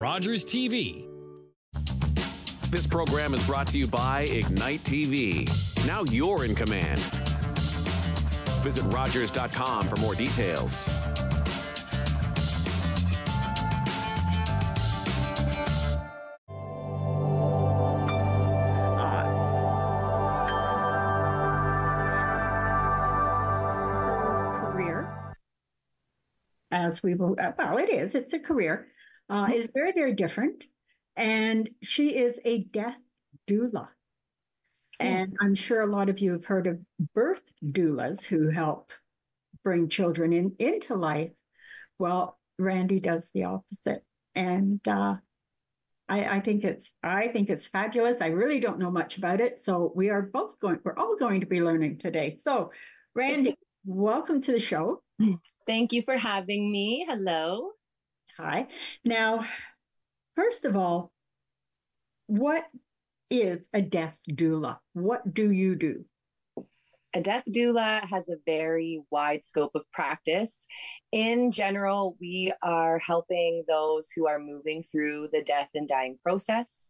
Rogers TV. This program is brought to you by Ignite TV. Now you're in command. Visit Rogers.com for more details. As we will, well, it's a career, is very, very different. And she is a death doula. And I'm sure a lot of you have heard of birth doulas who help bring children into life. Well, Randi does the opposite. And I think it's fabulous. I really don't know much about it. So we're all going to be learning today. So Randi, welcome to the show. Thank you for having me. Hello. Hi. Now, first of all, what is a death doula? What do you do? A death doula has a very wide scope of practice. In general, we are helping those who are moving through the death and dying process.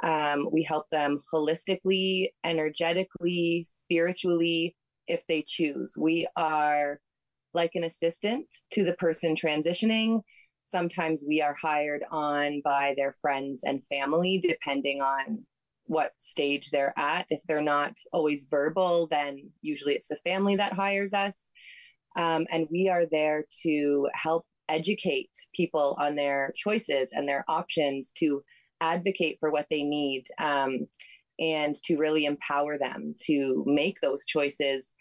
We help them holistically, energetically, spiritually, if they choose. We are like an assistant to the person transitioning. Sometimes we are hired on by their friends and family, depending on what stage they're at. If they're not always verbal, then usually it's the family that hires us. And we are there to help educate people on their choices and their options, to advocate for what they need, and to really empower them to make those choices.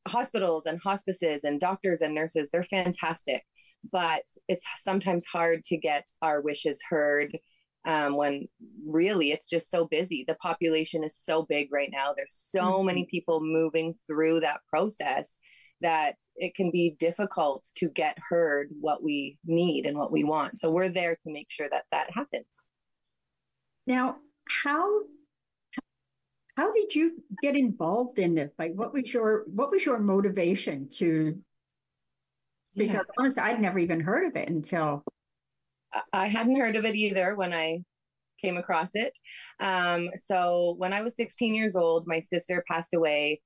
Hospitals and hospices and doctors and nurses, they're fantastic, but it's sometimes hard to get our wishes heard when really it's just so busy. The population is so big right now. There's so many people moving through that process that it can be difficult to get heard what we need and what we want. So we're there to make sure that that happens. Now, how did you get involved in this? Like, what was your motivation to? Because honestly, I'd never even heard of it until. I hadn't heard of it either when I came across it. So when I was 16 years old, my sister passed away.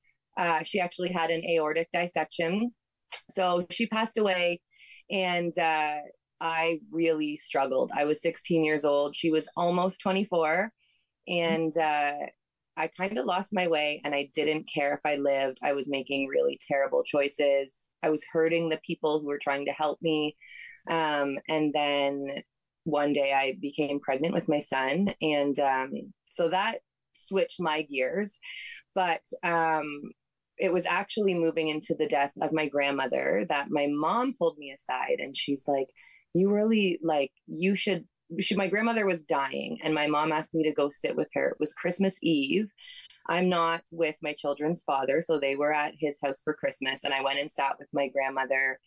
She actually had an aortic dissection. So she passed away, and I really struggled. I was 16 years old. She was almost 24. And I kind of lost my way, and I didn't care if I lived. I was making really terrible choices. I was hurting the people who were trying to help me. And then one day I became pregnant with my son. And so that switched my gears. But it was actually moving into the death of my grandmother that my mom pulled me aside, and she's like, you really, like, you should, my grandmother was dying, and my mom asked me to go sit with her. It was Christmas Eve. I'm not with my children's father, so they were at his house for Christmas, and I went and sat with my grandmother.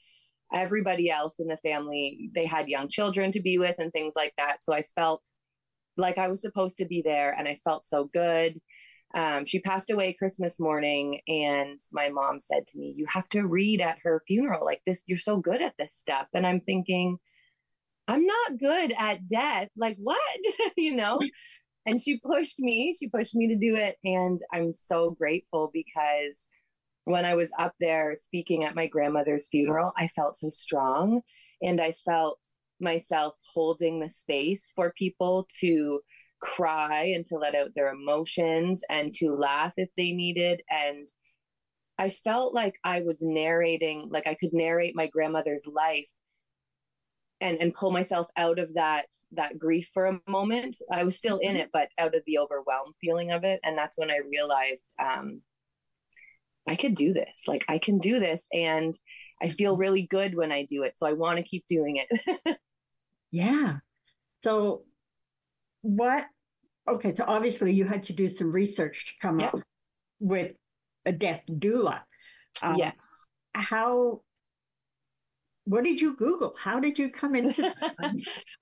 Everybody else in the family, they had young children to be with and things like that. So I felt like I was supposed to be there, and I felt so good. She passed away Christmas morning, and my mom said to me, you have to read at her funeral like this. You're so good at this stuff. And I'm thinking, I'm not good at death. Like, what? you know? And she pushed me to do it. And I'm so grateful, because when I was up there speaking at my grandmother's funeral, I felt so strong, and I felt myself holding the space for people to cry and to let out their emotions and to laugh if they needed. And I felt like I was narrating, like I could narrate my grandmother's life and pull myself out of that grief for a moment. I was still in it, but out of the overwhelmed feeling of it. And that's when I realized, I could do this. Like, I can do this. And I feel really good when I do it. So I want to keep doing it. Yeah. So okay, so obviously you had to do some research to come up with a death doula. Yes. What did you Google? How did you come into this?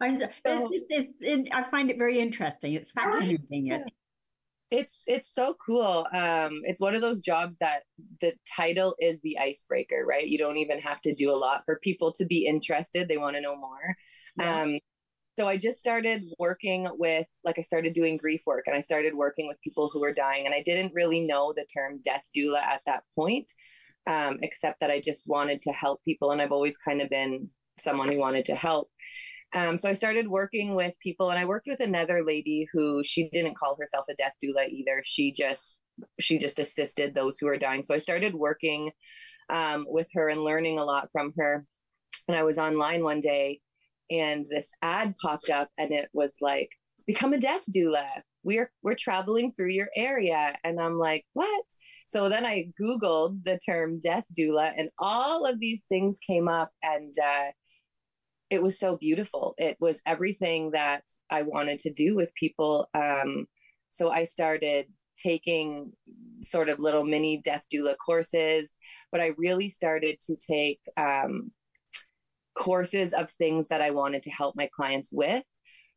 I find it very interesting. It's fascinating. It's so cool. It's one of those jobs that the title is the icebreaker, right? You don't even have to do a lot for people to be interested. They want to know more. Yeah. So I just started working with, like, I started doing grief work, and I started working with people who were dying. And I didn't really know the term death doula at that point, except that I just wanted to help people. And I've always kind of been someone who wanted to help. So I started working with people, and I worked with another lady who, she didn't call herself a death doula either. She just assisted those who were dying. So I started working with her and learning a lot from her. And I was online one day, and this ad popped up, and it was like, become a death doula. We're traveling through your area. And I'm like, what? So then I Googled the term death doula, and all of these things came up, and it was so beautiful. It was everything that I wanted to do with people. So I started taking sort of little mini death doula courses, but I really started to take courses of things that I wanted to help my clients with.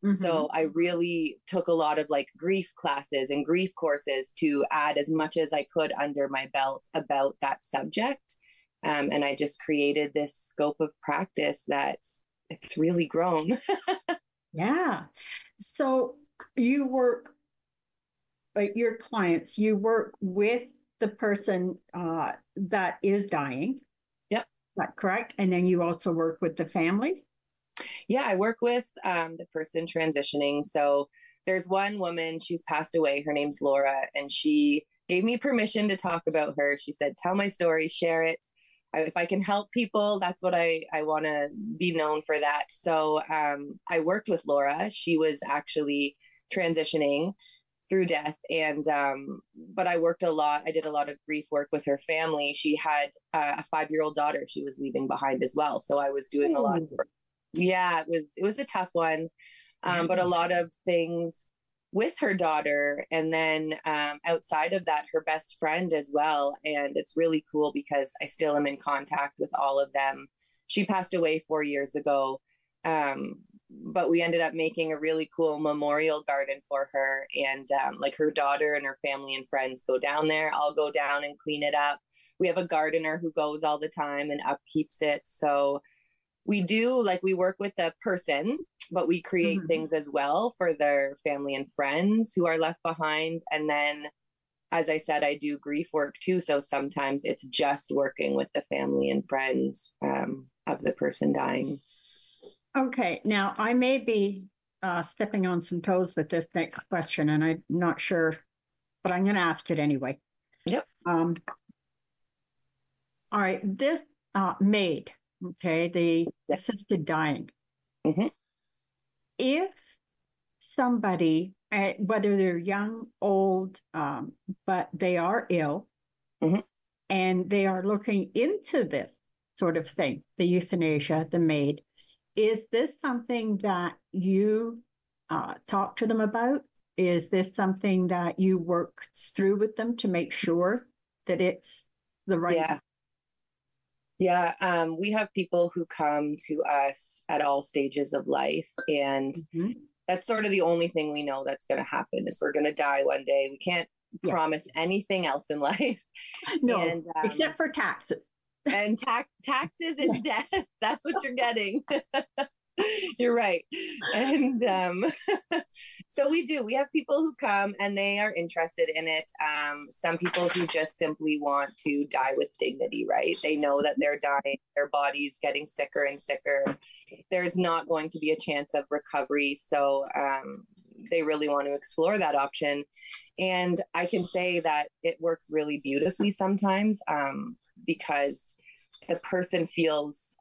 Mm-hmm. So I really took a lot of like grief classes and grief courses to add as much as I could under my belt about that subject. And I just created this scope of practice that it's really grown. Yeah. So you work, your clients, you work with the person that is dying. Yep. Is that correct? And then you also work with the family? Yeah, I work with the person transitioning. So there's one woman, she's passed away. Her name's Laura, and she gave me permission to talk about her. She said, tell my story, share it. If I can help people, that's what I want to be known for that. So I worked with Laura. She was actually transitioning through death. And, but I worked a lot. I did a lot of grief work with her family. She had a 5-year-old daughter she was leaving behind as well. So I was doing a lot of work. Yeah, it was a tough one. But a lot of things with her daughter, and then outside of that, her best friend as well. And it's really cool because I still am in contact with all of them. She passed away 4 years ago, but we ended up making a really cool memorial garden for her. And like her daughter and her family and friends go down there. I'll go down and clean it up. We have a gardener who goes all the time and upkeeps it. So we do, like, we work with the person, but we create things as well for their family and friends who are left behind. And then, as I said, I do grief work too. So sometimes it's just working with the family and friends of the person dying. Okay. Now, I may be stepping on some toes with this next question, and I'm not sure, but I'm going to ask it anyway. Yep. All right. This MAID, okay, the assisted dying. Mm-hmm. If somebody, whether they're young, old, but they are ill, and they are looking into this sort of thing, the euthanasia, the MAID, is this something that you talk to them about? Is this something that you work through with them to make sure that it's the right? Yeah. We have people who come to us at all stages of life, and that's sort of the only thing we know that's going to happen is we're going to die one day. We can't promise anything else in life. No, and, except for taxes. And taxes and death. That's what you're getting. You're right. And so we have people who come and they are interested in it. Some people who just simply want to die with dignity, right? They know that they're dying, their body's getting sicker and sicker. There's not going to be a chance of recovery. So they really want to explore that option. And I can say that it works really beautifully sometimes because the person feels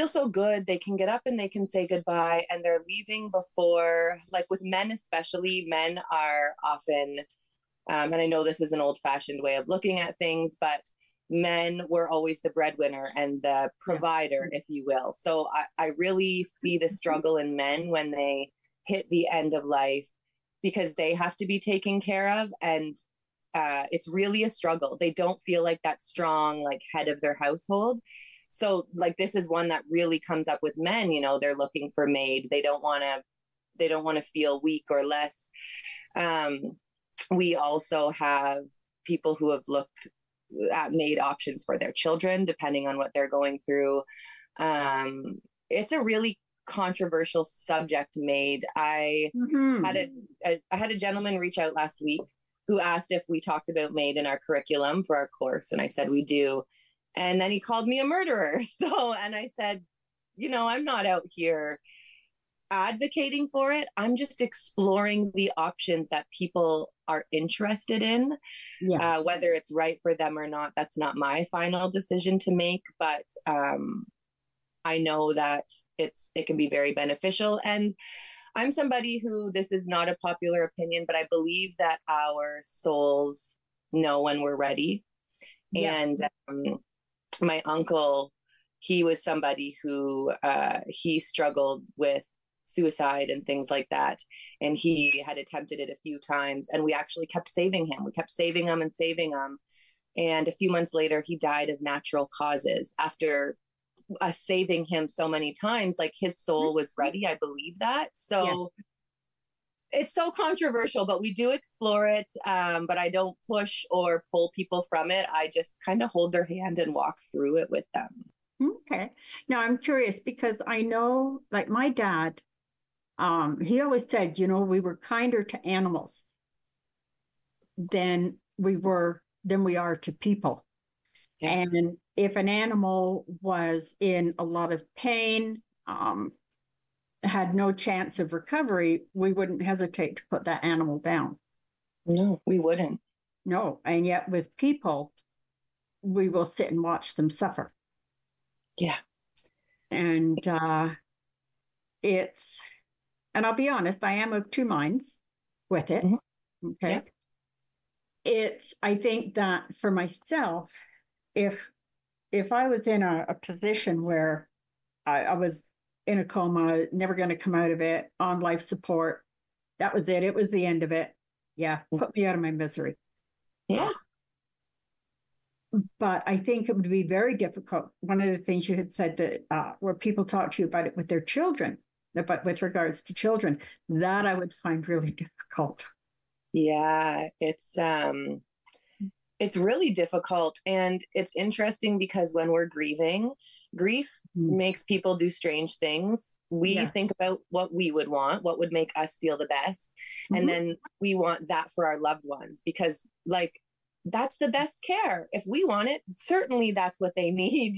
so good. They can get up and they can say goodbye, and they're leaving before, like with men especially, men are often, and I know this is an old-fashioned way of looking at things, but men were always the breadwinner and the provider, if you will. So I really see the struggle in men when they hit the end of life because they have to be taken care of, and it's really a struggle. They don't feel like that strong, like, head of their household. So like, this is one that really comes up with men, you know, they're looking for MAID. They don't want to feel weak or less. We also have people who have looked at MAID options for their children, depending on what they're going through. It's a really controversial subject made. I had a gentleman reach out last week who asked if we talked about MAID in our curriculum for our course. And I said, we do. And then he called me a murderer. And I said, I'm not out here advocating for it. I'm just exploring the options that people are interested in. Yeah. Whether it's right for them or not, that's not my final decision to make. But I know that it can be very beneficial. And I'm somebody who, this is not a popular opinion, but I believe that our souls know when we're ready. Yeah. And my uncle, he was somebody who he struggled with suicide and things like that. And he had attempted it a few times, and we actually kept saving him. We kept saving him and saving him. And a few months later, he died of natural causes after us saving him so many times. Like, his soul was ready. I believe that. So it's so controversial, but we do explore it. But I don't push or pull people from it. I just kind of hold their hand and walk through it with them. Okay. Now I'm curious, because I know, like, my dad, he always said, we were kinder to animals than we are to people. Yeah. And if an animal was in a lot of pain, had no chance of recovery, we wouldn't hesitate to put that animal down. No, we wouldn't. No. And yet with people, we will sit and watch them suffer. Yeah. And and I'll be honest, I am of two minds with it. Mm-hmm. Okay. Yeah. I think that for myself, if I was in a position where I was in a coma, never going to come out of it, on life support, that was it. It was the end of it. Yeah. Put me out of my misery. Yeah. But I think it would be very difficult. One of the things you had said that where people talk to you about it with their children, but with regards to children, that I would find really difficult. Yeah, it's really difficult. And it's interesting because when we're grieving, grief makes people do strange things. We think about what we would want, what would make us feel the best. Mm-hmm. And then we want that for our loved ones, because, like, that's the best care. If we want it, certainly that's what they need,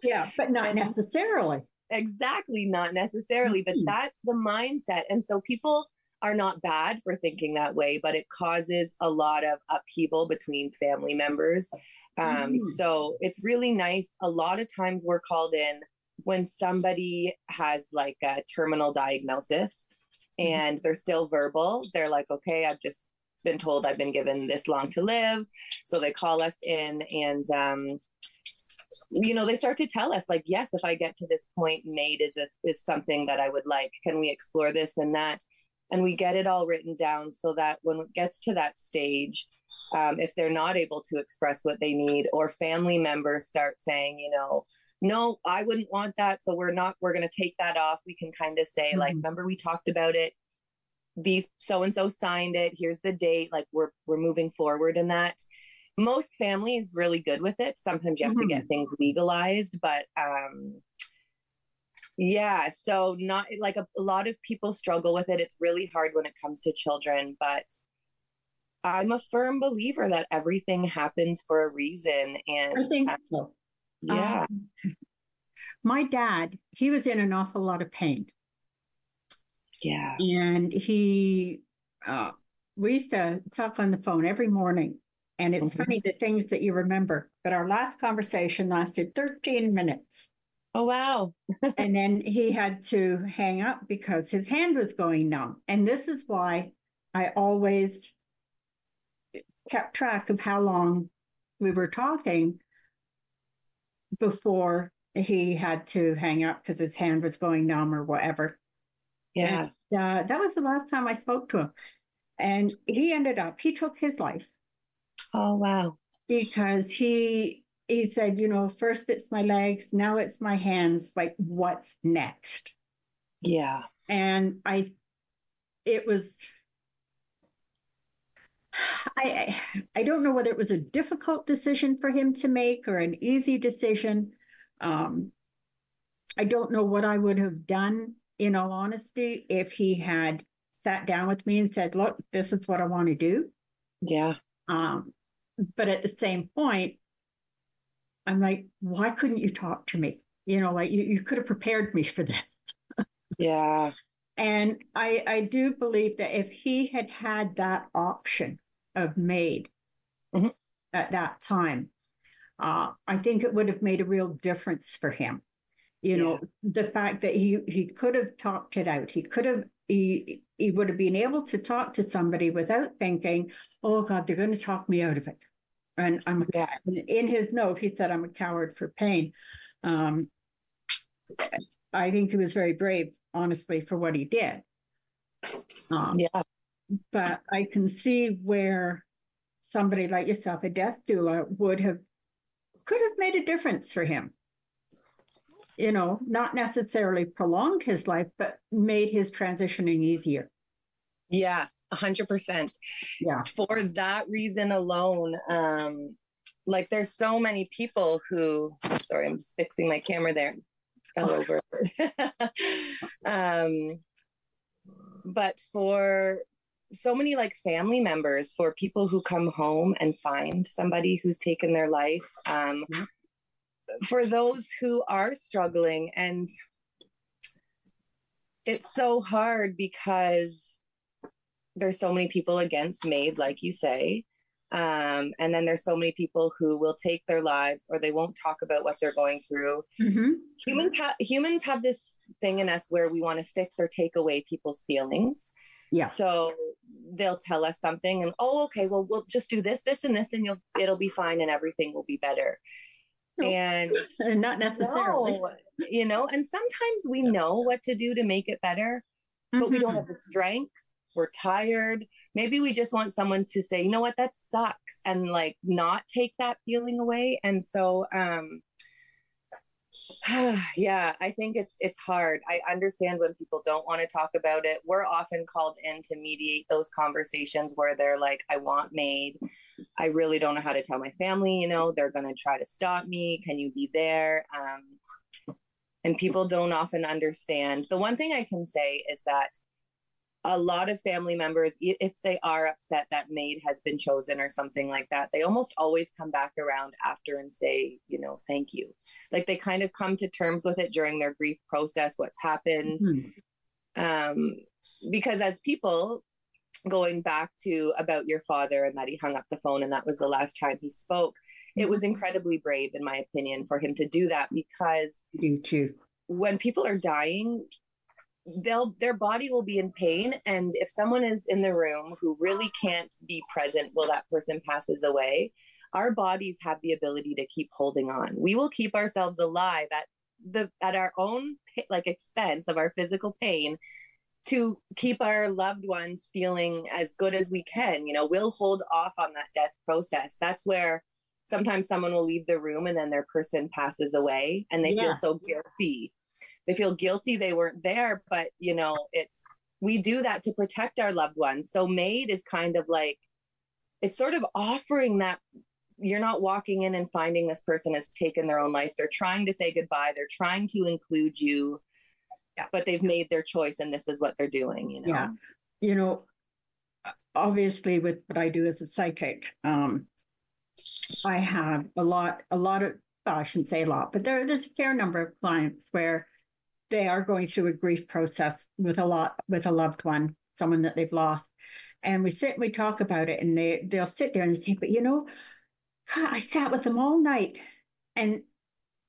Yeah, but not necessarily. Exactly, not necessarily, but that's the mindset. And so people are not bad for thinking that way, but it causes a lot of upheaval between family members. So it's really nice. A lot of times we're called in when somebody has like a terminal diagnosis and they're still verbal. They're like, okay, I've just been told I've been given this long to live. So they call us in and, they start to tell us, like, yes, if I get to this point, MAID is something that I would like. Can we explore this and that? And we get it all written down so that when it gets to that stage, if they're not able to express what they need, or family members start saying, no, I wouldn't want that, so we're going to take that off. We can kind of say, like, remember we talked about it. These so-and-so signed it. Here's the date. Like, we're moving forward in that. Most families really good with it. Sometimes you have to get things legalized, but yeah, so not like a lot of people struggle with it. It's really hard when it comes to children, but I'm a firm believer that everything happens for a reason. And I think so. Yeah. My dad, he was in an awful lot of pain. Yeah. And we used to talk on the phone every morning. And it's funny, the things that you remember, but our last conversation lasted 13 minutes. Oh, wow. And then he had to hang up because his hand was going numb. And this is why I always kept track of how long we were talking before he had to hang up because his hand was going numb or whatever. Yeah. And, that was the last time I spoke to him. And he took his life. Oh, wow. Because he said, first it's my legs, now it's my hands, like, what's next? Yeah. And I don't know whether it was a difficult decision for him to make or an easy decision. I don't know what I would have done, in all honesty, if he had sat down with me and said, look, this is what I want to do. Yeah. But at the same point, I'm like, why couldn't you talk to me? You know, like you could have prepared me for this. Yeah. And I do believe that if he had had that option of MAID at that time, I think it would have made a real difference for him. You know, the fact that he could have talked it out. He would have been able to talk to somebody without thinking, oh God, they're going to talk me out of it. And in his note, he said, I'm a coward for pain. I think he was very brave, honestly, for what he did. But I can see where somebody like yourself, a death doula, could have made a difference for him. You know, not necessarily prolonged his life, but made his transitioning easier. Yeah, 100%. Yeah. For that reason alone, like there's so many people who, sorry, I'm just fixing my camera there. Fell over. But for so many like family members, for people who come home and find somebody who's taken their life, for those who are struggling, and it's so hard because there's so many people against MAID, like you say. And then there's so many people who will take their lives, or they won't talk about what they're going through. Humans have this thing in us where we want to fix or take away people's feelings. Yeah. So they'll tell us something and, oh, okay, well, we'll just do this, this, and this, and it'll be fine and everything will be better. And not necessarily. No, you know, and sometimes we know what to do to make it better, but we don't have the strength. We're tired. Maybe we just want someone to say, you know what, that sucks, and like not take that feeling away. And so, yeah, I think it's hard. I understand when people don't want to talk about it. We're often called in to mediate those conversations where they're like, I want MAID. I really don't know how to tell my family, you know, they're going to try to stop me. Can you be there? And people don't often understand. The one thing I can say is that a lot of family members, if they are upset that MAID has been chosen or something like that, they almost always come back around after and say, you know, thank you. Like they kind of come to terms with it during their grief process, what's happened. Because as people, going back to about your father and that he hung up the phone and that was the last time he spoke, it was incredibly brave, in my opinion, for him to do that, because when people are dying, their body will be in pain. And if someone is in the room who really can't be present while that person passes away, our bodies have the ability to keep holding on. We will keep ourselves alive at our own like expense of our physical pain to keep our loved ones feeling as good as we can. You know, we'll hold off on that death process. That's where sometimes someone will leave the room and then their person passes away and they feel so guilty. They feel guilty they weren't there, but you know, we do that to protect our loved ones. So MAID is kind of like, it's sort of offering that you're not walking in and finding this person has taken their own life. They're trying to say goodbye. They're trying to include you, but they've made their choice and this is what they're doing, you know? Yeah. You know, obviously with what I do as a psychic, I have a lot of, well, I shouldn't say a lot, but there's a fair number of clients where they are going through a grief process with a loved one, someone that they've lost. And we sit and we talk about it, and they'll sit there and say, but you know, I sat with them all night and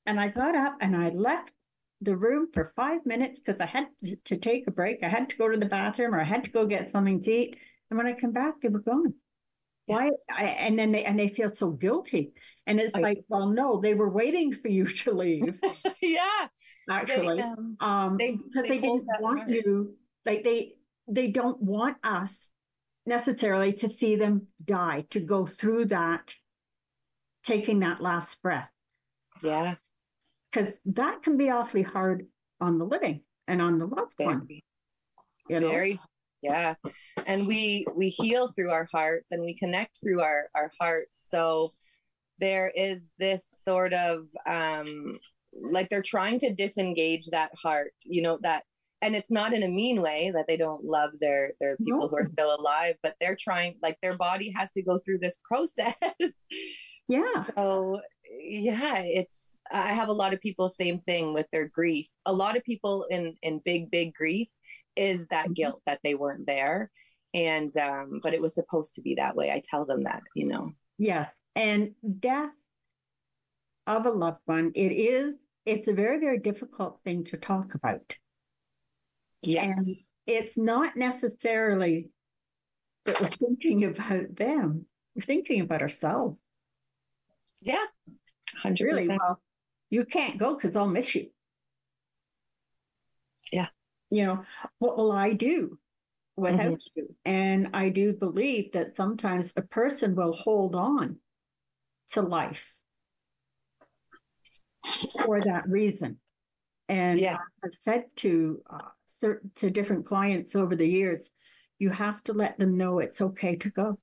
I got up and I left the room for 5 minutes because I had to take a break. I had to go to the bathroom or I had to go get something to eat. And when I come back, they were gone. Why? And then they feel so guilty. And it's like, well, no, they were waiting for you to leave. Actually, because they didn't want you, like they don't want us necessarily to see them die, to go through that, taking that last breath. Yeah. Because that can be awfully hard on the living and on the loved one. You know? Very, yeah. And we heal through our hearts and we connect through our hearts. So there is this sort of like they're trying to disengage that heart, you know, that, and it's not in a mean way that they don't love their people No. who are still alive, but they're trying, like their body has to go through this process. Yeah. So yeah, it's, I have a lot of people, same thing with their grief. A lot of people in big grief is that guilt that they weren't there. And but it was supposed to be that way. I tell them that, you know. Yes. And death of a loved one, it's a very, very difficult thing to talk about. Yes. And it's not necessarily that we're thinking about them. We're thinking about ourselves. Yeah. 100%. Really, well, you can't go because I'll miss you. Yeah. You know, what will I do without you? And I do believe that sometimes a person will hold on to life for that reason. And Yeah. I've said to different clients over the years, you have to let them know it's okay to go.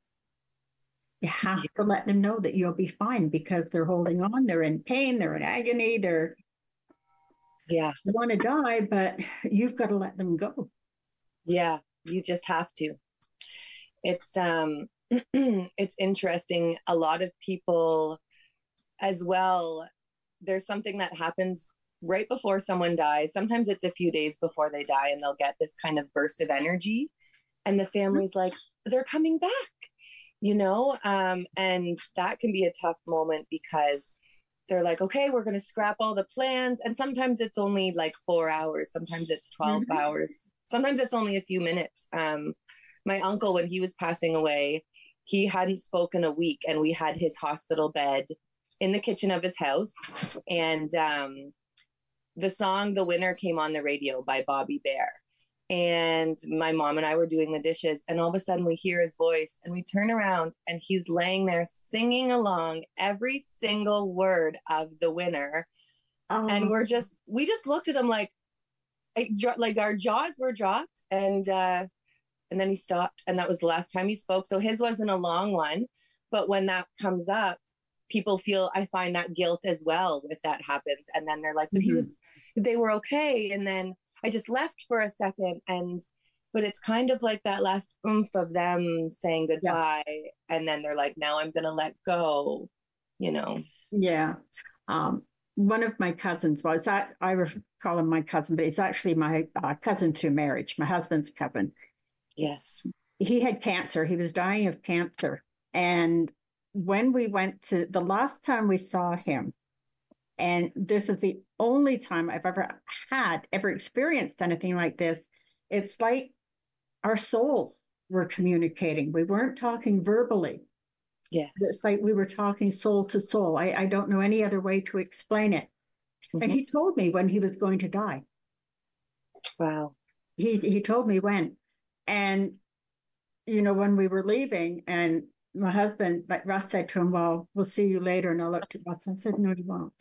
You have to let them know that you'll be fine, because they're holding on, they're in pain, they're in agony, they want to die, but you've got to let them go. Yeah, you just have to. It's it's interesting. A lot of people as well, there's something that happens right before someone dies. Sometimes it's a few days before they die, and they'll get this kind of burst of energy, and the family's like, they're coming back, you know? And that can be a tough moment, because they're like, okay, we're going to scrap all the plans. And sometimes it's only like 4 hours. Sometimes it's 12 hours. Sometimes it's only a few minutes. My uncle, when he was passing away, he hadn't spoken a week, and we had his hospital bed in the kitchen of his house. And the song The Winner came on the radio by Bobby Bear. And my mom and I were doing the dishes, and all of a sudden we hear his voice, and we turn around, and he's laying there singing along every single word of The Winner. And we just looked at him like our jaws were dropped, and then he stopped, and that was the last time he spoke. So his wasn't a long one, but when that comes up, people feel, I find that guilt as well if that happens. And then they're like, but they were okay. And then I just left for a second, but it's kind of like that last oomph of them saying goodbye. Yeah. And then they're like, now I'm going to let go, you know? Yeah. One of my cousins, I call him my cousin, but he's actually my cousin through marriage, my husband's cousin. Yes. He had cancer. He was dying of cancer. And when we went to the last time we saw him, and this is the only time I've ever experienced anything like this, it's like our souls were communicating. We weren't talking verbally. Yes. It's like we were talking soul to soul. I don't know any other way to explain it. And he told me when he was going to die. Wow. He told me when. And, you know, when we were leaving, and my husband, like Russ said to him, well, we'll see you later. And I looked at Russ and I said, no, you won't.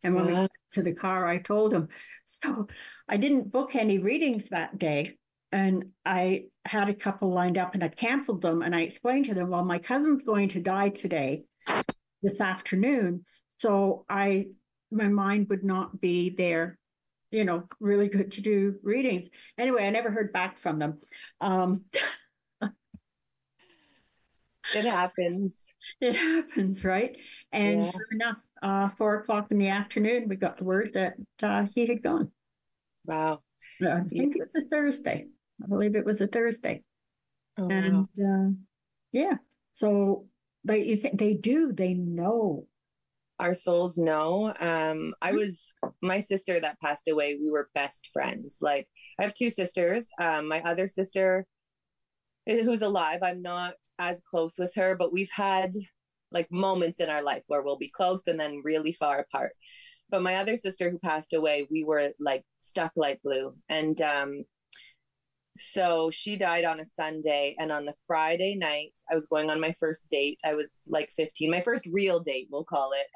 And when we got to the car, I told him. So I didn't book any readings that day. And I had a couple lined up, and I canceled them. And I explained to them, well, my cousin's going to die today, this afternoon. So my mind would not be there, you know, really good to do readings. Anyway, I never heard back from them. It happens. It happens, right? And sure enough, 4 o'clock in the afternoon, we got the word that he had gone. Wow. I think it was a Thursday. I believe it was a Thursday. Oh, and wow. So they know. Our souls know. My sister that passed away, we were best friends. Like, I have 2 sisters. My other sister, who's alive, I'm not as close with her, but we've had like moments in our life where we'll be close and then really far apart. But my other sister who passed away, we were like stuck like glue. And so she died on a Sunday, and on the Friday night, I was going on my first date. I was like 15, my first real date, we'll call it.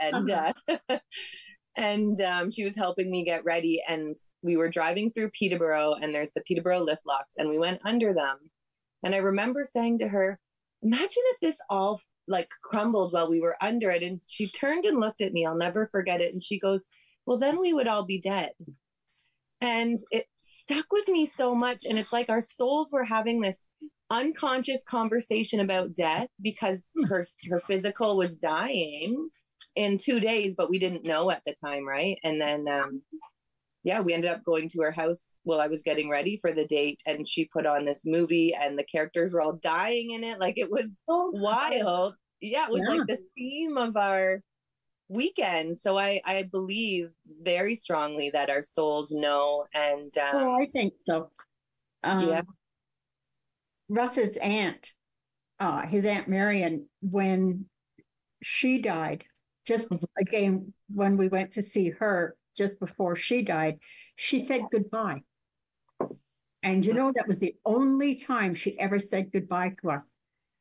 And she was helping me get ready, and we were driving through Peterborough, and there's the Peterborough lift locks, and we went under them. And I remember saying to her, imagine if this all like crumbled while we were under it. And she turned and looked at me. I'll never forget it. And she goes, well, then we would all be dead. And it stuck with me so much. And it's like our souls were having this unconscious conversation about death because her physical was dying in 2 days, but we didn't know at the time. Right. And then, we ended up going to her house while I was getting ready for the date, and she put on this movie and the characters were all dying in it. Like, it was wild. Yeah. It was like the theme of our weekend. So I believe very strongly that our souls know. And I think so. Russ's aunt, his Aunt Marion, when she died, just again, when we went to see her just before she died, she said goodbye. And that was the only time she ever said goodbye to us.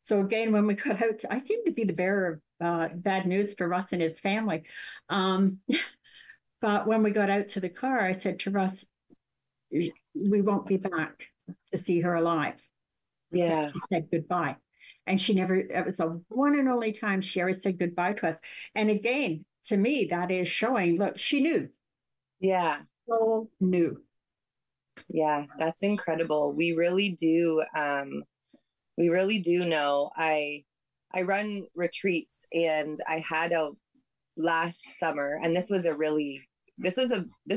So again, when we got out, I seem to be the bearer of bad news for Russ and his family. But when we got out to the car, I said to Russ, we won't be back to see her alive. Yeah. She said goodbye. And it was the one and only time she ever said goodbye to us. And again, to me, that is showing, look, she knew. Yeah. So knew. Yeah, that's incredible. We really do know. I run retreats, and I had a last summer, and this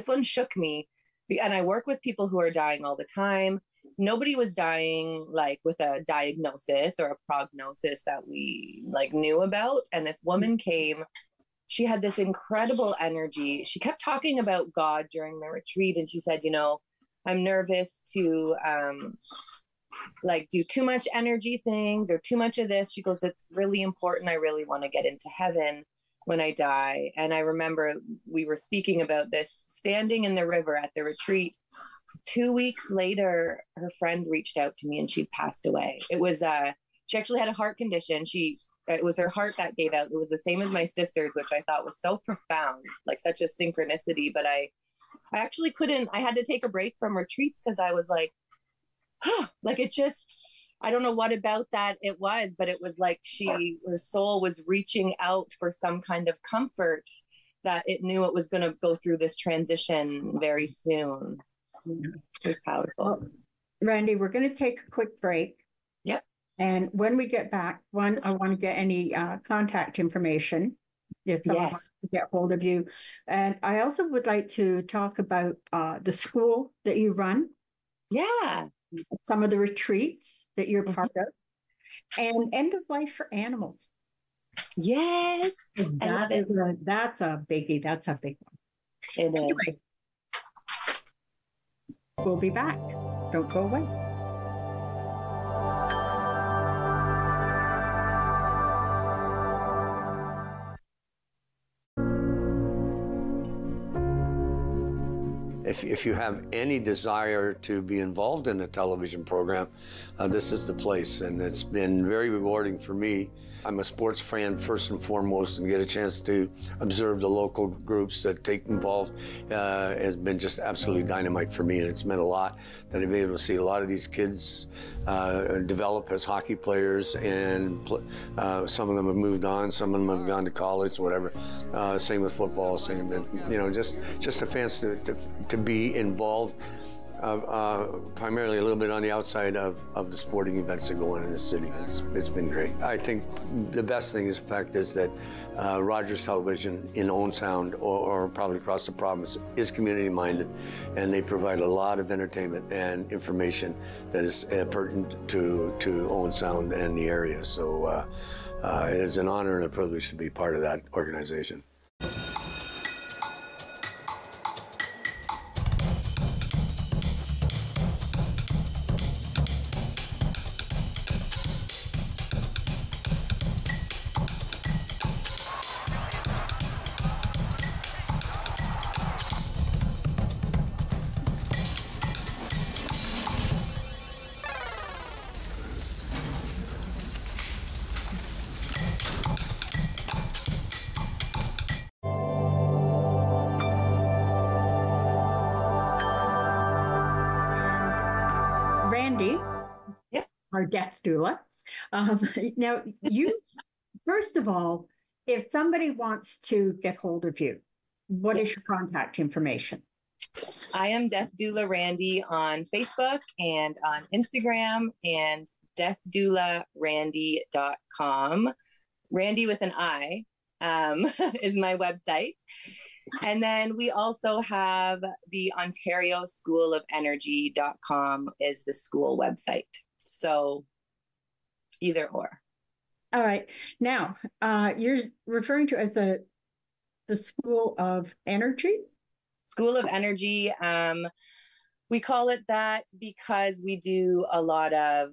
one shook me. And I work with people who are dying all the time. Nobody was dying like with a diagnosis or a prognosis that we like knew about. And this woman came, she had this incredible energy. She kept talking about God during the retreat. And she said, I'm nervous to like do too much energy things or too much of this. She goes, it's really important. I really want to get into heaven when I die. And I remember we were speaking about this standing in the river at the retreat. 2 weeks later, her friend reached out to me and she'd passed away. It was, she actually had a heart condition. It was her heart that gave out. It was the same as my sister's, which I thought was so profound, like such a synchronicity. But I actually couldn't, I had to take a break from retreats because I was like, like it just, I don't know what about that it was, but it was like her soul was reaching out for some kind of comfort that it knew it was going to go through this transition very soon. It was powerful. Well, Randi, we're going to take a quick break. Yep. And when we get back, I want to get any contact information if someone wants to get hold of you. And I also would like to talk about the school that you run. Yeah. Some of the retreats that you're part of, and end of life for animals. Yes. That's a biggie. That's a big one. It is. We'll be back. Don't go away. If you have any desire to be involved in a television program, this is the place, and it's been very rewarding for me. I'm a sports fan first and foremost, and get a chance to observe the local groups that take involved has been just absolutely dynamite for me, and it's meant a lot that I've been able to see a lot of these kids develop as hockey players, and some of them have moved on, some of them have gone to college, whatever. Same with football, just a chance to be involved, primarily a little bit on the outside of the sporting events that go on in the city. It's been great. I think the best thing is the fact is that Rogers Television in Owen Sound or probably across the province is community minded, and they provide a lot of entertainment and information that is pertinent to Owen Sound and the area. So it is an honor and a privilege to be part of that organization. Randi, our death doula. Now, first of all, if somebody wants to get hold of you, what is Yes. your contact information? I am Death Doula Randi on Facebook and on Instagram, and deathdoularandy.com. Randy with an I is my website. And then we also have the Ontario School of Energy.com is the school website. So either or. All right. Now, you're referring to as the School of Energy? School of Energy. We call it that because we do a lot of,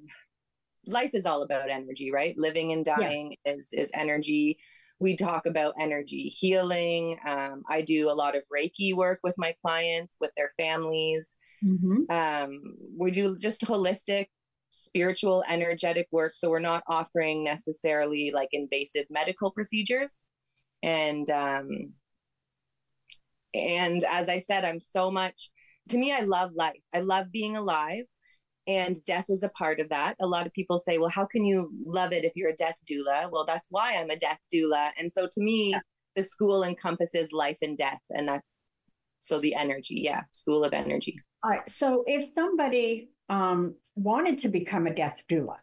life is all about energy, right? Living and dying is energy. We talk about energy healing. I do a lot of Reiki work with my clients, with their families. We do just holistic, spiritual, energetic work. So we're not offering necessarily like invasive medical procedures. And as I said, to me, I love life. I love being alive. And death is a part of that. A lot of people say, well, how can you love it if you're a death doula? Well, that's why I'm a death doula. And so to me, the school encompasses life and death. And that's, so the energy, School of Energy. All right. So if somebody wanted to become a death doula,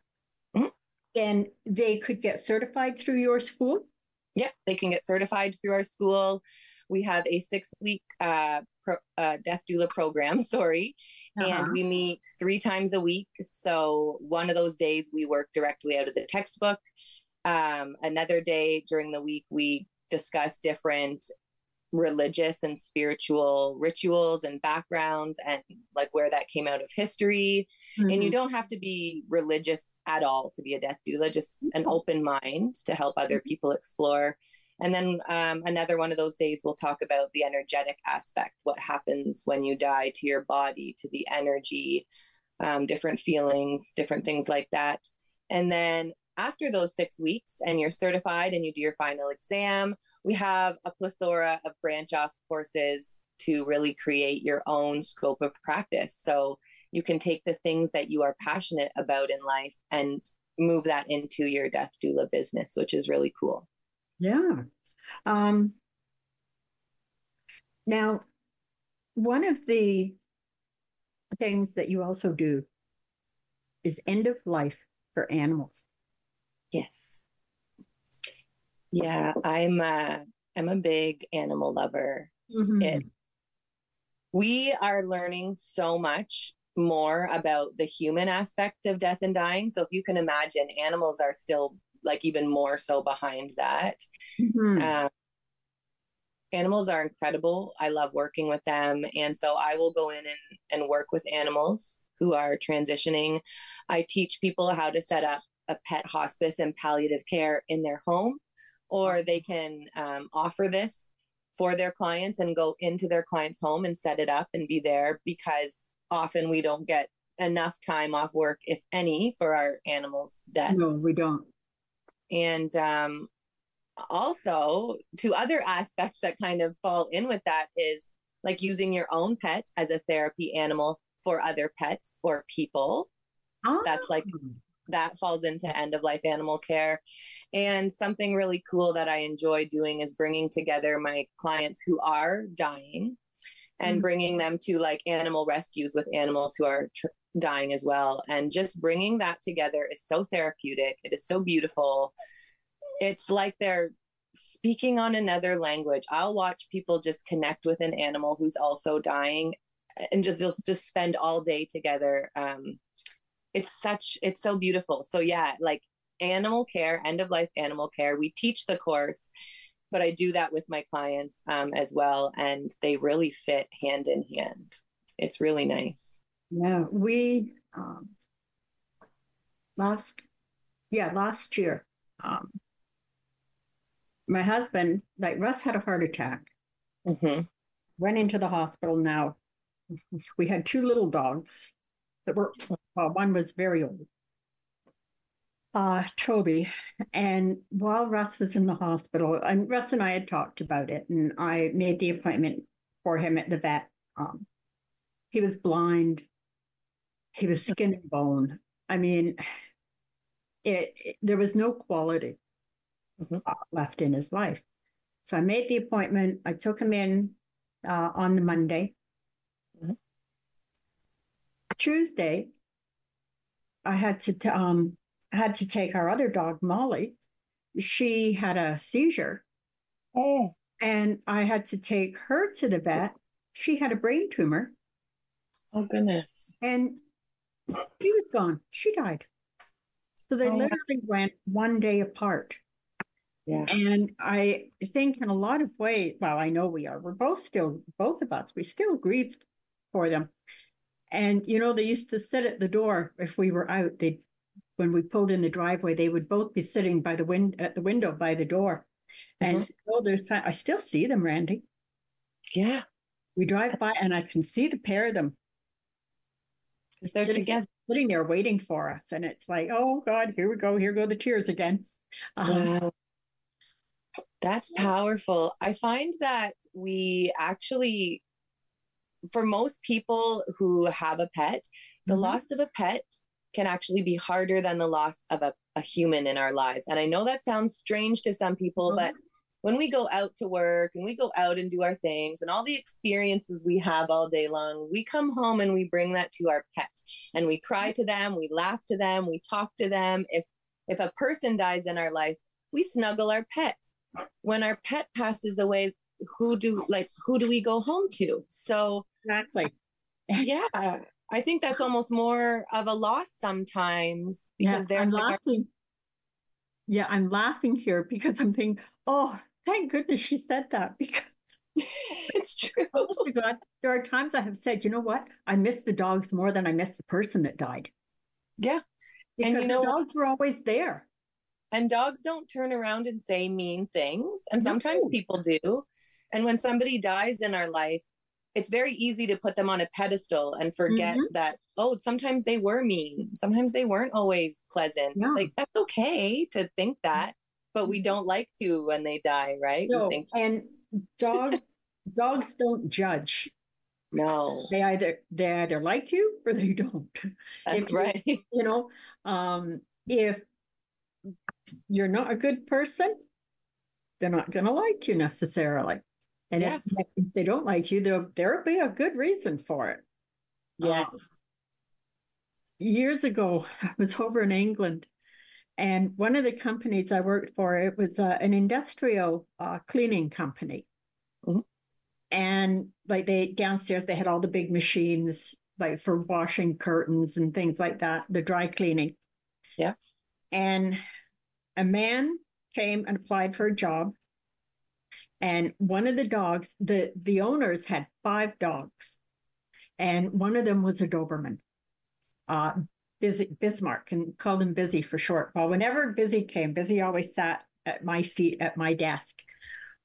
then they could get certified through your school? Yeah, they can get certified through our school. We have a 6-week death doula program, and we meet 3 times a week. So one of those days we work directly out of the textbook. Another day during the week, we discuss different religious and spiritual rituals and backgrounds and like where that came out of history. And you don't have to be religious at all to be a death doula, just an open mind to help other people explore. And then another one of those days, we'll talk about the energetic aspect, what happens when you die to your body, to the energy, different feelings, different things like that. And then after those 6 weeks and you're certified and you do your final exam, we have a plethora of branch off courses to really create your own scope of practice. So you can take the things that you are passionate about in life and move that into your death doula business, which is really cool. Yeah. Now, one of the things that you also do is end of life for animals. Yes. Yeah, I'm a big animal lover. We are learning so much more about the human aspect of death and dying. So if you can imagine, animals are still like even more so behind that. Animals are incredible. I love working with them. And so I will go in and work with animals who are transitioning. I teach people how to set up a pet hospice and palliative care in their home, or they can offer this for their clients and go into their client's home and set it up and be there, because often we don't get enough time off work, if any, for our animals' deaths. No, we don't. And also, to other aspects that kind of fall in with that is like using your own pet as a therapy animal for other pets or people. That's like, that falls into end of life animal care. And something really cool that I enjoy doing is bringing together my clients who are dying and bringing them to like animal rescues with animals who are dying as well. And just bringing that together is so therapeutic. It is so beautiful. It's like they're speaking on another language. I'll watch people just connect with an animal who's also dying and just spend all day together. It's so beautiful. So yeah, like animal care, end of life animal care. We teach the course, but I do that with my clients as well. And they really fit hand in hand. It's really nice. Yeah, we last year, my husband, like Russ, had a heart attack. Went into the hospital. Now we had 2 little dogs that were, one was very old, Toby. And while Russ was in the hospital, and Russ and I had talked about it, and I made the appointment for him at the vet. He was blind. He was skin and bone. I mean, there was no quality. left in his life. So I made the appointment. I took him in on the Monday. Mm-hmm. Tuesday, I had to take our other dog, Molly. She had a seizure. Oh. And I had to take her to the vet. She had a brain tumor. Oh, goodness. And she was gone. She died. So they literally went one day apart. Yeah. And I think in a lot of ways, well, I know we are. We're both of us, we still grieve for them. And, you know, they used to sit at the door if we were out. When we pulled in the driveway, they would both be sitting by at the window by the door. And there's time, I still see them, Randi. Yeah. We drive by and I can see the pair of them. Because they're together. Sitting there waiting for us. And it's like, oh God, here we go. Here go the tears again. Wow. That's powerful. I find that we actually, for most people who have a pet, the loss of a pet can actually be harder than the loss of a human in our lives. And I know that sounds strange to some people, but when we go out to work and we go out and do our things and all the experiences we have all day long, we come home and we bring that to our pet and we cry to them, we laugh to them, we talk to them. If a person dies in our life, we snuggle our pet. When our pet passes away, who do we go home to? So exactly. Yeah. I think that's almost more of a loss sometimes because they're laughing. Yeah, I'm laughing here because I'm thinking, oh, thank goodness she said that, because it's true. Oh my God, there are times I have said, you know what? I miss the dogs more than I miss the person that died. Yeah. Because the dogs were always there. And dogs don't turn around and say mean things. And sometimes people do. And when somebody dies in our life, it's very easy to put them on a pedestal and forget that, oh, sometimes they were mean. Sometimes they weren't always pleasant. Yeah. Like, that's okay to think that, but we don't like to when they die, right? No, we think, and dogs don't judge. No. They either like you or they don't. That's right. You know, if you're not a good person, they're not going to like you necessarily. And if they don't like you, there'll be a good reason for it. Yes. Years ago, I was over in England, and one of the companies I worked for, it was an industrial cleaning company. And like downstairs, they had all the big machines, like for washing curtains and things like that, the dry cleaning. Yeah. And a man came and applied for a job. And one of the dogs, the owners had 5 dogs, and one of them was a Doberman, Bismarck, and called him Busy for short. Well, whenever Busy came, Busy always sat at my feet at my desk.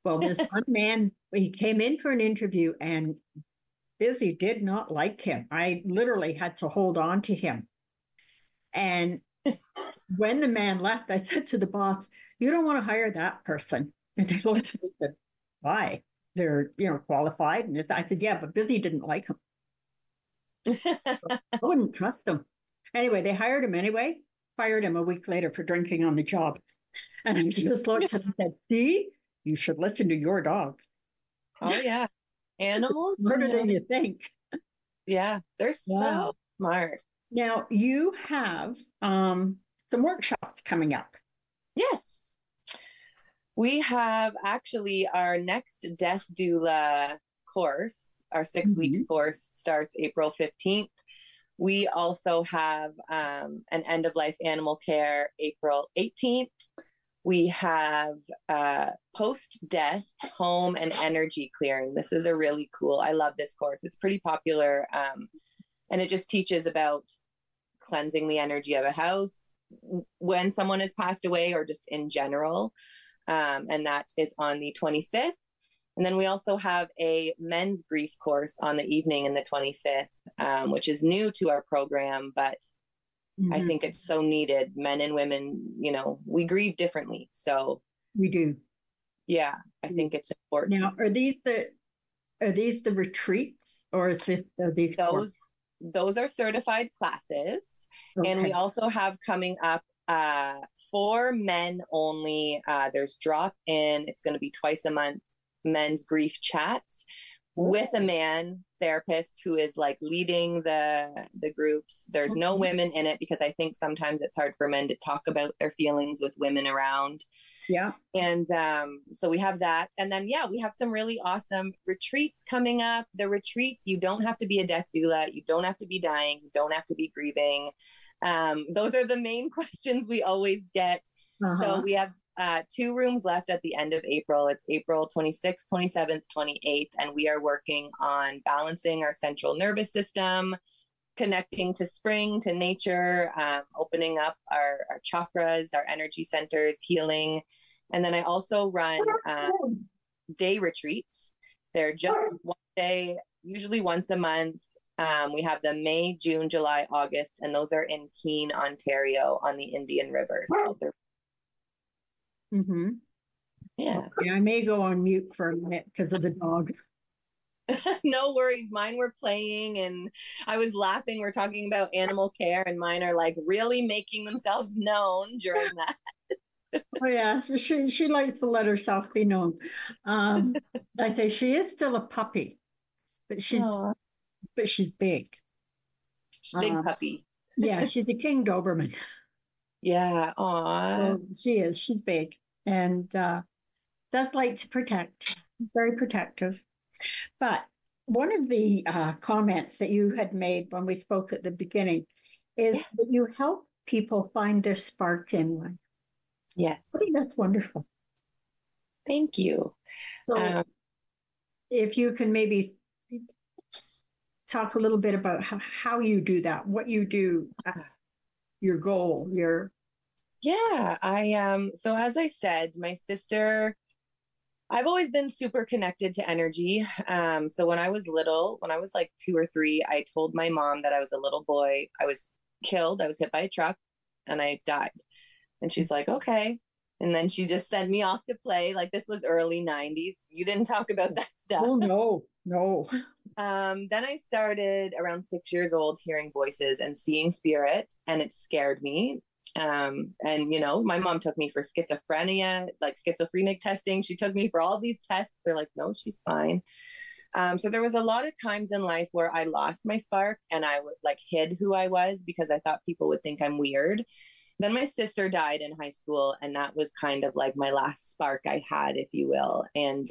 Well, this one man, he came in for an interview, and Busy did not like him. I literally had to hold on to him. And when the man left, I said to the boss, "You don't want to hire that person." And they looked at me and said, "Why? They're, qualified." And I said, "Yeah, but Busy didn't like him." I wouldn't trust him. Anyway, they hired him anyway, fired him a week later for drinking on the job. And I just looked at him and said, "See, you should listen to your dogs." Oh, yeah. Animals? Smarter than you think. Yeah, they're so smart. Now, you have some workshops coming up. Yes. We have actually our next Death Doula course. Our 6-week course starts April 15th. We also have an end-of-life animal care April 18th. We have post-death home and energy clearing. This is a really cool, I love this course. It's pretty popular. And it just teaches about cleansing the energy of a house when someone has passed away or just in general. And that is on the 25th. And then we also have a men's grief course on the evening in the 25th, which is new to our program, but I think it's so needed. Men and women, we grieve differently. So we do. Yeah, I think it's important. Now, are these the retreats, or are these those are certified classes? Okay. And we also have coming up For men only. There's drop in. It's going to be twice a month, men's grief chats with a man therapist who is like leading the groups. There's no women in it because I think sometimes it's hard for men to talk about their feelings with women around. Yeah. And so we have that. And then, yeah, we have some really awesome retreats coming up. The retreats, you don't have to be a death doula. You don't have to be dying. You don't have to be grieving. Those are the main questions we always get. So we have 2 rooms left at the end of April. It's April 26th, 27th, 28th. And we are working on balancing our central nervous system, connecting to spring, to nature, opening up our chakras, our energy centers, healing. And then I also run day retreats. They're just one day, usually once a month. We have them May, June, July, August, and those are in Keene, Ontario on the Indian River. So they're yeah, I may go on mute for a minute because of the dog. No worries. Mine were playing and I was laughing. We're talking about animal care and mine are like really making themselves known during that. Oh yeah, so she likes to let herself be known. I say she is still a puppy, but she's big. She's a big puppy. Yeah, she's a King Doberman. Yeah, aw. So she is. She's big and does like to protect. Very protective. But one of the comments that you had made when we spoke at the beginning is that you help people find their spark in life. Yes. I think that's wonderful. Thank you. So if you can maybe talk a little bit about how you do that, what you do, your goal, your... Yeah, so as I said, my sister... I've always been super connected to energy. So when I was little, when I was like 2 or 3, I told my mom that I was a little boy. I was killed. I was hit by a truck and I died. And she's like, okay. And then she just sent me off to play. Like this was early 90s. You didn't talk about that stuff. Oh, no. Then I started around 6 years old hearing voices and seeing spirits, and it scared me. And, you know, my mom took me for schizophrenia, like schizophrenic testing. She took me for all these tests. They're like, no, she's fine. So there was a lot of times in life where I lost my spark and I would like hid who I was because I thought people would think I'm weird. Then my sister died in high school, and that was kind of like my last spark I had, if you will. And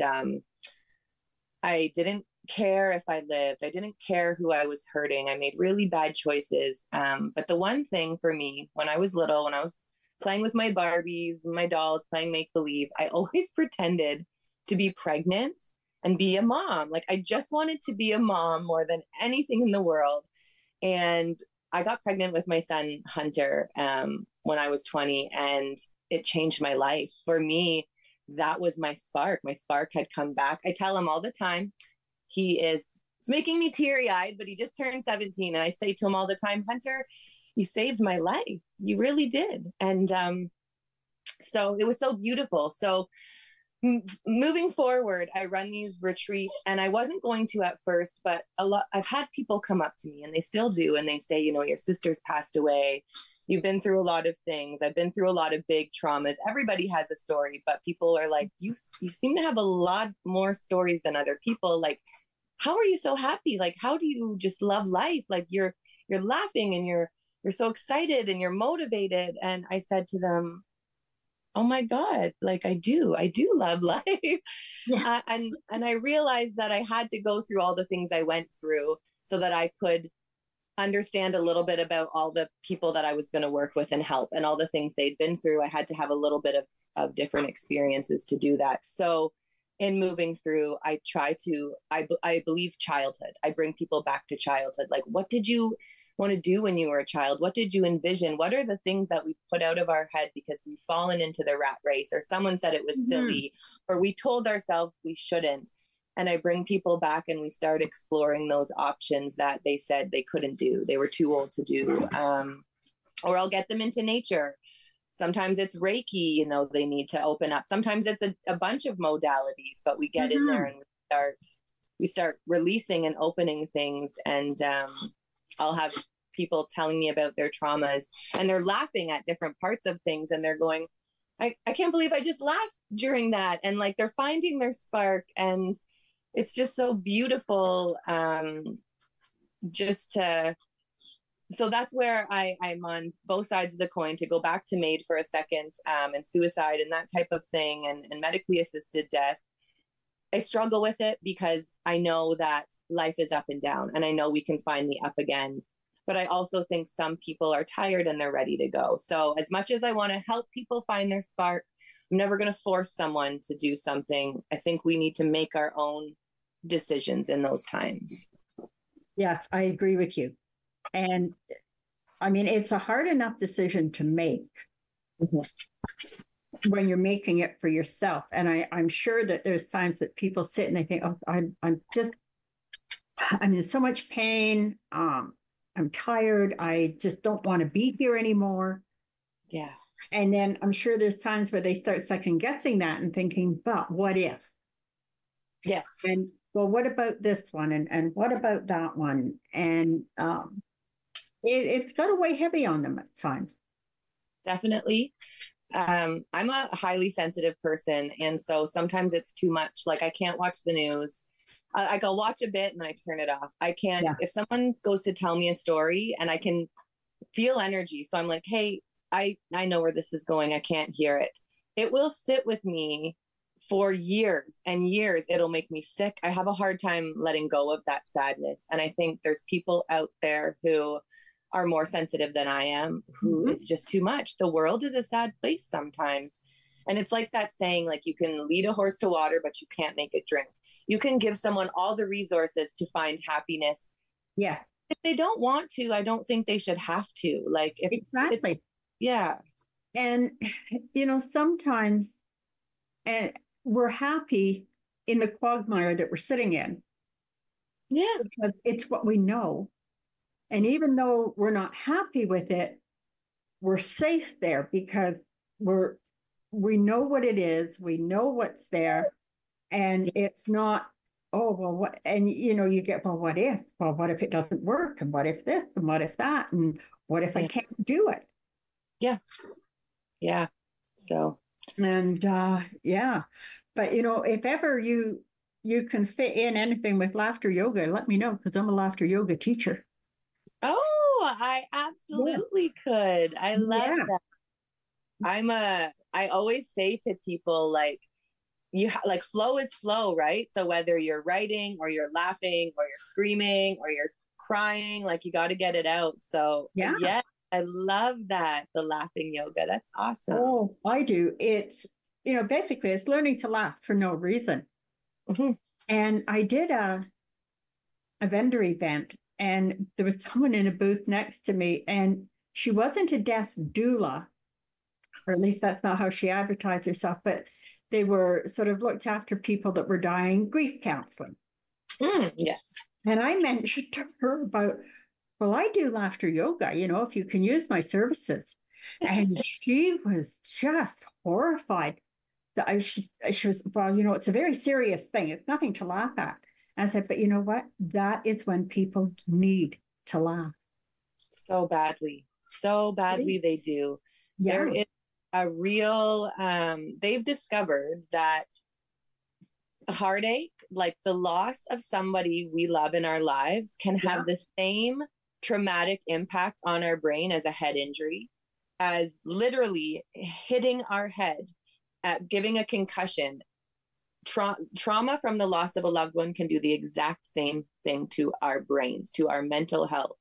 I didn't care if I lived. I didn't care who I was hurting. I made really bad choices. But the one thing for me, when I was little, when I was playing with my Barbies, my dolls, playing make-believe, I always pretended to be pregnant and be a mom. Like I just wanted to be a mom more than anything in the world. And I got pregnant with my son, Hunter, when I was 20, and it changed my life. For me, that was my spark. My spark had come back. I tell him all the time, it's making me teary-eyed, but he just turned 17. And I say to him all the time, Hunter, you saved my life. You really did. And so it was so beautiful. So moving forward, I run these retreats, and I wasn't going to at first, but I've had people come up to me, and they still do. And they say, you know, your sister's passed away. You've been through a lot of things. I've been through a lot of big traumas. Everybody has a story, but people are like, you seem to have a lot more stories than other people. Like, how are you so happy? Like, how do you just love life? Like you're laughing and you're so excited and you're motivated. And I said to them, oh my God, like I do love life. Yeah. And I realized that I had to go through all the things I went through so that I could understand a little bit about all the people that I was going to work with and help, and all the things they'd been through. I had to have a little bit of different experiences to do that. So in moving through, I believe childhood. I bring people back to childhood. Like, what did you want to do when you were a child? What did you envision? What are the things that we put out of our head because we've fallen into the rat race, or someone said it was silly, or we told ourselves we shouldn't? And I bring people back, and we start exploring those options that they said they couldn't do. They were too old to do. Or I'll get them into nature. Sometimes it's Reiki, you know, they need to open up. Sometimes it's a bunch of modalities, but we get in there and we start releasing and opening things. And I'll have people telling me about their traumas, and they're laughing at different parts of things, and they're going, I can't believe I just laughed during that. And like, they're finding their spark, and it's just so beautiful. So that's where I'm on both sides of the coin, to go back to MAID for a second, and suicide and that type of thing, and medically assisted death. I struggle with it because I know that life is up and down, and I know we can find the up again. But I also think some people are tired and they're ready to go. So as much as I want to help people find their spark, I'm never going to force someone to do something. I think we need to make our own decisions in those times. Yes, I agree with you. And I mean, it's a hard enough decision to make when you're making it for yourself. And I'm sure that there's times that people sit and they think, oh, I'm in so much pain. I'm tired. I just don't want to be here anymore. Yeah. And then I'm sure there's times where they start second guessing that and thinking, but what if? Yes. And well, what about this one? And what about that one? And it's got to weigh heavy on them at times. Definitely. I'm a highly sensitive person. And so sometimes it's too much. Like, I can't watch the news. I'll watch a bit and then I turn it off. I can't, if someone goes to tell me a story and I can feel energy. So I'm like, hey, I know where this is going. I can't hear it. It will sit with me for years and years. It'll make me sick. I have a hard time letting go of that sadness. And I think there's people out there who are more sensitive than I am, who it's just too much. The world is a sad place sometimes. And it's like that saying, like, you can lead a horse to water, but you can't make it drink. You can give someone all the resources to find happiness. Yeah. If they don't want to, I don't think they should have to. Like, exactly. Yeah. And, sometimes we're happy in the quagmire that we're sitting in. Yeah. Because it's what we know. And even though we're not happy with it, we're safe there because we know what it is. We know what's there. And it's not, oh, well, what? And, you get, well, what if? Well, what if it doesn't work? And what if this? And what if that? And what if I can't do it? Yeah. Yeah. So. And, yeah. But, if ever you can fit in anything with laughter yoga, let me know, because I'm a laughter yoga teacher. Oh, I absolutely could. I love that. I always say to people, like, like, flow is flow, right? So whether you're writing or you're laughing or you're screaming or you're crying, like, you got to get it out. So yeah, I love that. The laughing yoga. That's awesome. Oh, I do. It's, basically it's learning to laugh for no reason. And I did a vendor event, and there was someone in a booth next to me, and she wasn't a death doula, or at least that's not how she advertised herself, but they were sort of looked after people that were dying, grief counseling. Yes. And I mentioned to her about, well, I do laughter yoga, if you can use my services. And she was just horrified. That she was, well, it's a very serious thing. It's nothing to laugh at. And I said, but you know what? That is when people need to laugh. So badly they do. Yeah. There is a real, they've discovered that heartache, like the loss of somebody we love in our lives, can have the same traumatic impact on our brain as a head injury, as literally hitting our head, giving a concussion. Trauma from the loss of a loved one can do the exact same thing to our brains, to our mental health.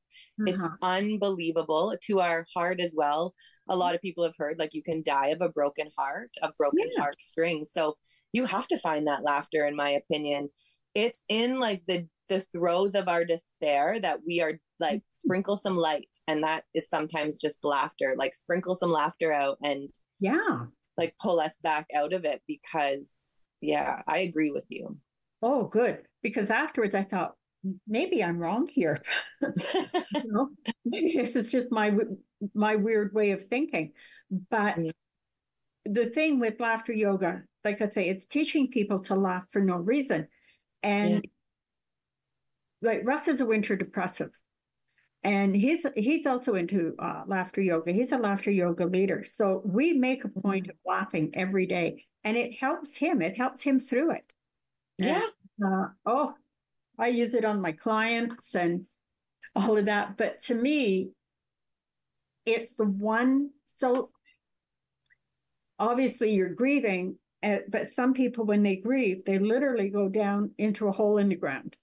It's unbelievable. To our heart as well. A lot of people have heard, like, you can die of a broken heart, of broken heart strings. So you have to find that laughter, in my opinion. It's in, like, the throes of our despair that we are, like, sprinkle some light. And that is sometimes just laughter, like, sprinkle some laughter out and like, pull us back out of it, because I agree with you. Oh, good. Because afterwards I thought, maybe I'm wrong here. Maybe this is just my weird way of thinking. But the thing with laughter yoga, like I say, it's teaching people to laugh for no reason. And like, Russ is a winter depressive. And he's also into laughter yoga. He's a laughter yoga leader. So we make a point of laughing every day, and it helps him. It helps him through it. Yeah. And, I use it on my clients and all of that. But to me, it's the one. So obviously you're grieving, but some people, when they grieve, they literally go down into a hole in the ground.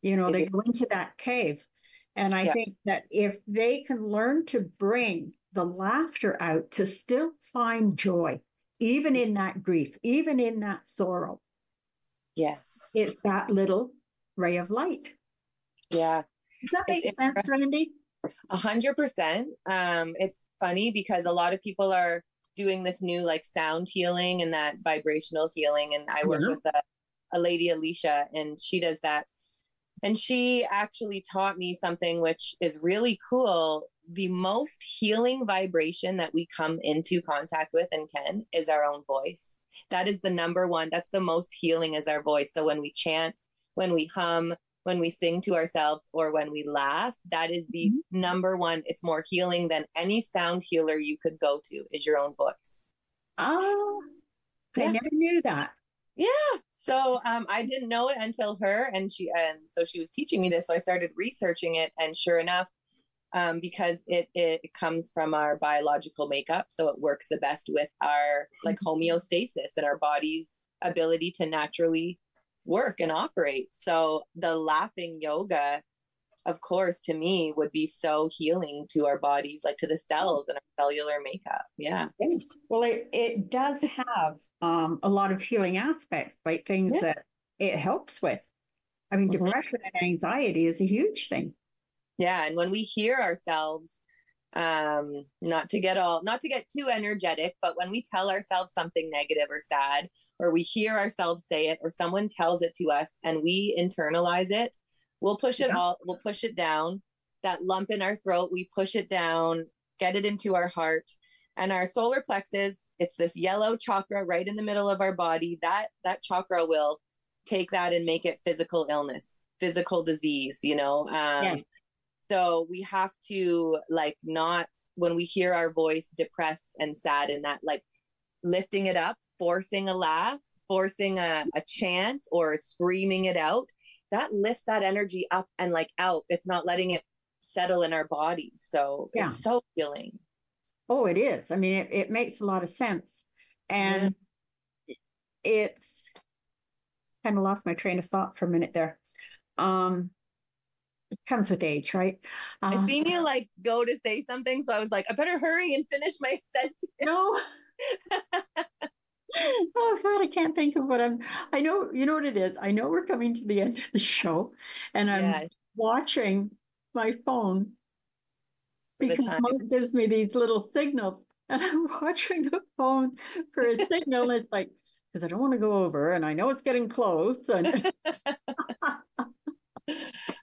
You know, they go into that cave. And I think that if they can learn to bring the laughter out, to still find joy, even in that grief, even in that sorrow. Yes. It's that little ray of light. Yeah. Does that make sense, Randi? 100%. It's funny because a lot of people are doing this new like sound healing and that vibrational healing. And I work with a lady, Alicia, and she does that. And she actually taught me something which is really cool. The most healing vibration that we come into contact with and can is our own voice. That is the number one. That's the most healing, is our voice. So when we chant, when we hum, when we sing to ourselves, or when we laugh, that is the number one. It's more healing than any sound healer you could go to, is your own voice. Oh, I never knew that. Yeah. So I didn't know it until her, and so she was teaching me this. So I started researching it, and sure enough, because it comes from our biological makeup, so it works the best with our like homeostasis and our body's ability to naturally work and operate. So the laughing yoga, of course, to me would be so healing to our bodies, like to the cells and our cellular makeup. Yeah. Well, it does have a lot of healing aspects, right? Things that it helps with. I mean, depression and anxiety is a huge thing. Yeah. And when we hear ourselves, not to get too energetic, but when we tell ourselves something negative or sad, or we hear ourselves say it, or someone tells it to us and we internalize it, we'll push it down. That lump in our throat, we push it down, get it into our heart. And our solar plexus, it's this yellow chakra right in the middle of our body. That chakra will take that and make it physical illness, physical disease, you know? So we have to not, when we hear our voice depressed and sad, and that lifting it up, forcing a laugh, forcing a chant, or screaming it out, that lifts that energy up and out. It's not letting it settle in our bodies. So it's so healing. Oh, it is. I mean, it makes a lot of sense. And it's kind of lost my train of thought for a minute there. It comes with age, right? I seen you go to say something, so I was like, I better hurry and finish my sentence. No. Oh God, I can't think of I know, you know what it is. I know we're coming to the end of the show, and I'm watching my phone because Mom gives me these little signals, and I'm watching the phone for a signal. It's because I don't want to go over, and I know it's getting close. And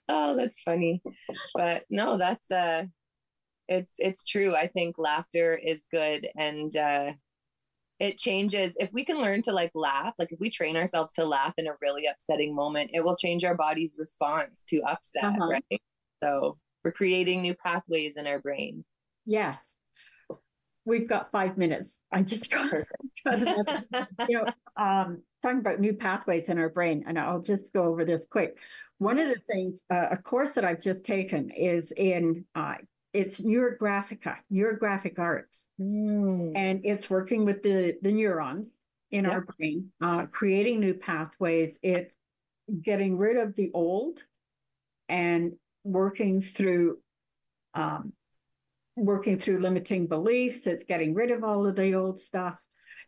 oh, that's funny. But no, that's it's true. I think laughter is good, and it changes. If we can learn to laugh, if we train ourselves to laugh in a really upsetting moment, it will change our body's response to upset, right? So we're creating new pathways in our brain. Yes. We've got 5 minutes. I just got talking about new pathways in our brain, and I'll just go over this quick. One of the things, a course that I've just taken is in it's neurographic arts, and it's working with the neurons in our brain, creating new pathways. It's getting rid of the old and working through limiting beliefs. It's getting rid of all of the old stuff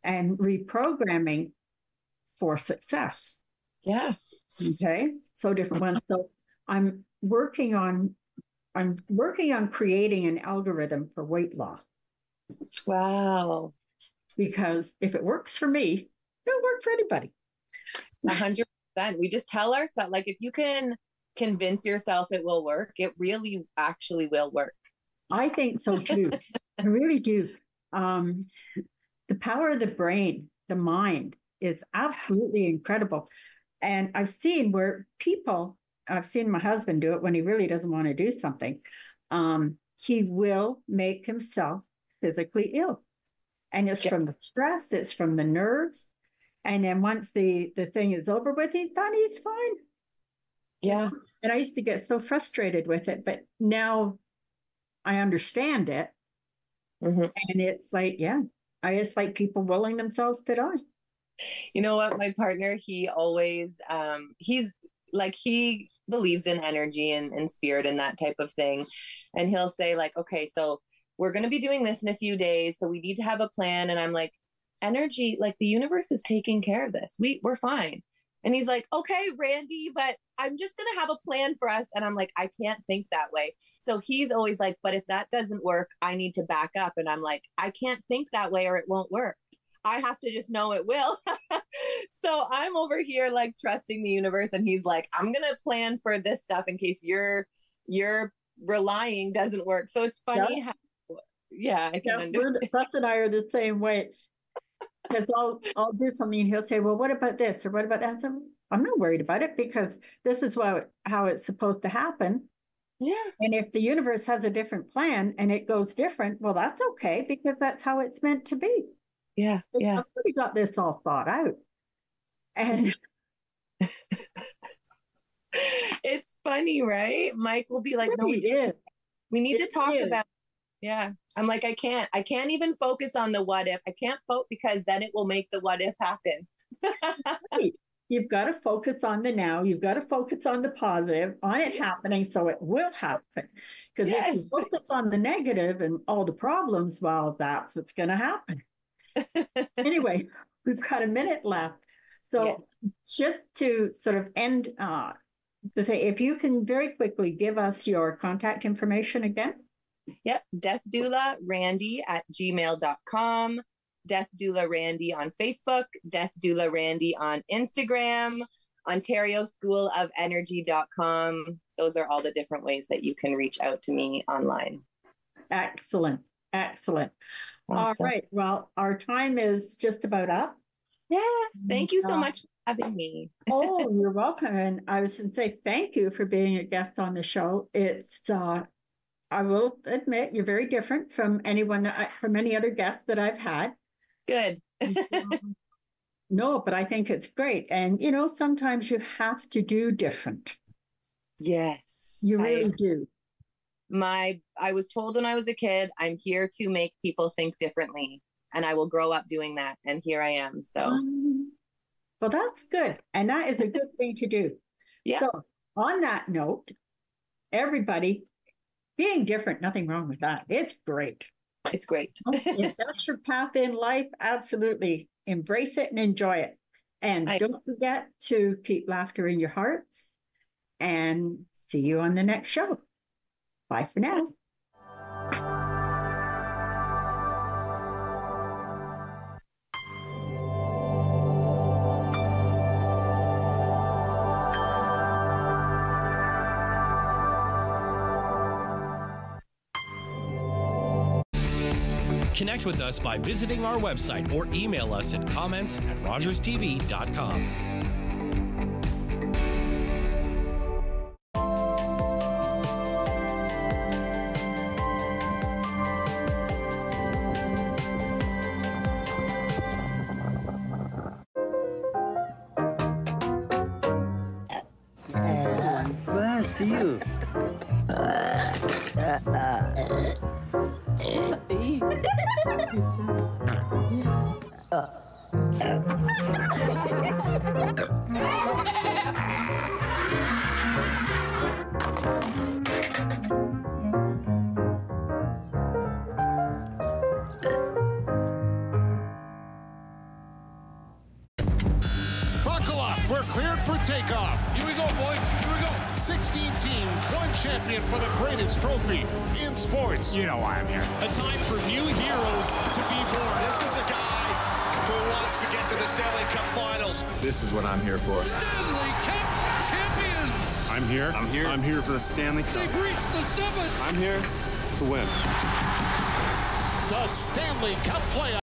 and reprogramming for success. Yeah. Okay. So different ones. So I'm working on creating an algorithm for weight loss. Wow. Because if it works for me, it'll work for anybody. 100%. We just tell ourselves, if you can convince yourself it will work, it really actually will work. I think so too. I really do. The power of the brain, the mind, is absolutely incredible. And I've seen where people I've seen my husband do it when he really doesn't want to do something. He will make himself physically ill. And it's from the stress, it's from the nerves. And then once the thing is over with, he's done, he's fine. Yeah. And I used to get so frustrated with it, but now I understand it. Mm-hmm. And it's like, yeah, it's like people willing themselves to die. You know what? My partner, he always, he's like, he believes in energy and spirit and that type of thing. And he'll say like, okay, so we're going to be doing this in a few days. So we need to have a plan. And I'm like, energy, like the universe is taking care of this. We're fine. And he's like, okay, Randi, but I'm just going to have a plan for us. And I'm like, I can't think that way. So he's always like, but if that doesn't work, I need to back up. And I'm like, I can't think that way or it won't work. I have to just know it will. So I'm over here like trusting the universe. And he's like, I'm going to plan for this stuff in case your relying doesn't work. So it's funny how, I can understand. Russ and I are the same way. Because I'll do something and he'll say, well, what about this? Or what about that? So I'm not worried about it because this is how it's supposed to happen. Yeah. And if the universe has a different plan and it goes different, well, that's okay because that's how it's meant to be. Yeah. Yeah. I've already got this all thought out. And it's funny, right? Mike will be like, no, we need to talk about it. Yeah. I'm like, I can't even focus on the what if. I can't vote because then it will make the what if happen. Right. You've got to focus on the now. You've got to focus on the positive, on it happening so it will happen. Because if you focus on the negative and all the problems, well, that's what's going to happen. Anyway, we've got a minute left. So just to sort of end the thing, if you can very quickly give us your contact information again. Yep. Death Doula Randi at gmail.com. Death Doula Randi on Facebook. Death Doula Randi on Instagram. OntarioSchoolOfEnergy.com. Those are all the different ways that you can reach out to me online. Excellent. Excellent. Awesome. All right. Well, our time is just about up. Yeah. Thank you so much for having me. Oh, you're welcome. And I was going to say thank you for being a guest on the show. It's I will admit you're very different from from any other guest that I've had. Good. No, but I think it's great. And, sometimes you have to do different. Yes. You really do. I was told when I was a kid, I'm here to make people think differently. And I will grow up doing that. And here I am. So. Well, that's good. And that is a good thing to do. Yeah. So on that note, everybody, being different, nothing wrong with that. It's great. It's great. If that's your path in life, absolutely. Embrace it and enjoy it. And don't forget to keep laughter in your hearts. And see you on the next show. Bye for now. Connect with us by visiting our website or email us at comments@rogerstv.com. Best you. Buckle up, we're cleared for takeoff. Here we go, boys, here we go. 16 teams, one champion for the greatest trophy in sports. You know why I'm here. A time for new heroes to be born. This is a guy who wants to get to the Stanley Cup Finals. This is what I'm here for. Stanley Cup champions! I'm here. I'm here for the Stanley Cup. They've reached the summit! I'm here to win. The Stanley Cup playoffs.